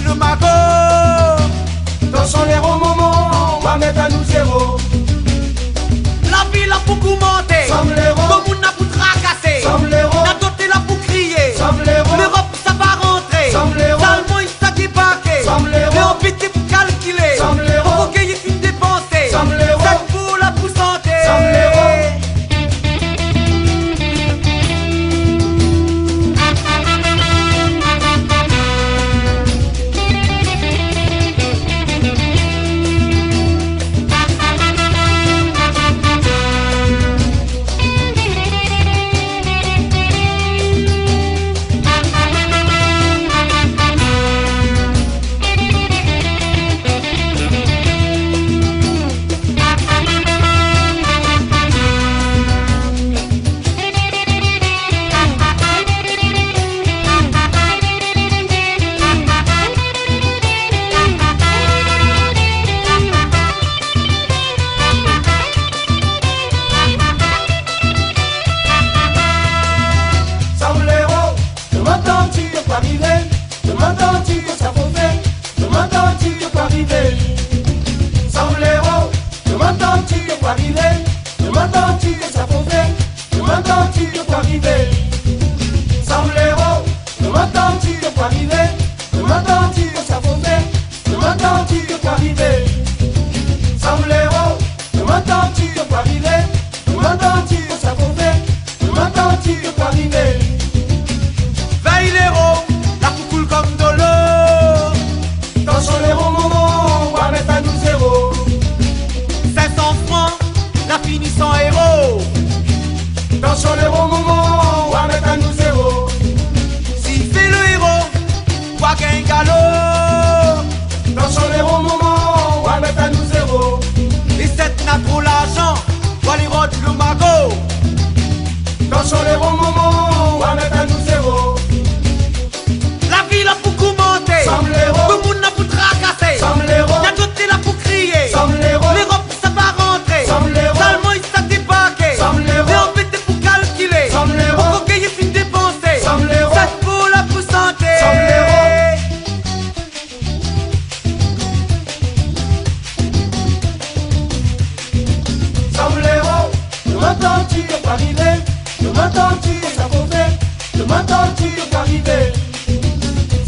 le magot. Attention les gros moments, on va mettre à nous zéro. La ville a beaucoup monté, Somme l'héros. comme on a pour tracasser. Somme l'héros. La doté là pour crier. Somme l'héros. L'Europe ça va rentrer. Somme l'héros. L'Allemand il s'est débarqué. Somme l'héros. Mais on pétait pour calculer. Somme l'héros. Faut qu'il y ait une dépensée. Somme l'héros. C'est pour la pour santé. Somme l'héros. Veille l'héros, la pour coule comme de l'eau. Attention les gros moments, on va mettre à nous zéro. 500 francs, la finie sans héros. Attention les gros moments, on va mettre à nous zéro. Si fait le héros, quoi qu'un galop. Attention les gros moments, on va mettre à nous zéro. Et cette n'a trop l'argent, va les rotes le magot. Attention les gros moments, on va mettre à nous zéro. La ville a beaucoup monté, Somme l'héros. tout le monde a pour tracasser. Somme l'héros. Y'a d'autres là pour crier. Somme l'héros. L'Europe ça va rentrer. Somme l'héros. L'Allemand il s'est débarqué. Somme l'héros. Mais on pétait pour calculer. Somme l'héros. Faut qu'il y ait une dépensée. Somme l'héros. C'est pour la pour santé. Somme l'héros. Somme l'héros. Je m'entends, tu es pas arrivé. Je m'entends, tu es ça faut faire. Je m'entends, tu es pas arrivé.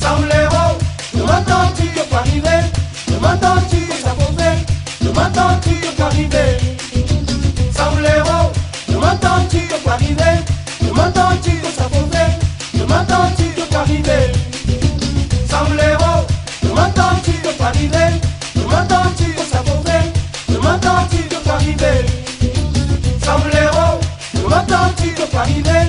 Somme l'héros. Je m'entends, tu es pas arrivé. Je m'entends, tu es ça faut faire. Je m'entends, tu es pas arrivé. Somme l'héros. Je m'entends, tu es pas arrivé. Je m'entends, tu es ça faut faire. Je m'entends, tu es pas arrivé. Somme l'héros. Je m'entends, tu es pas arrivé. Je m'entends, tu es ça faut faire. Je m'entends, tu es pas arrivé. Somme l'héros. Je m'entends, tu es pas arrivé.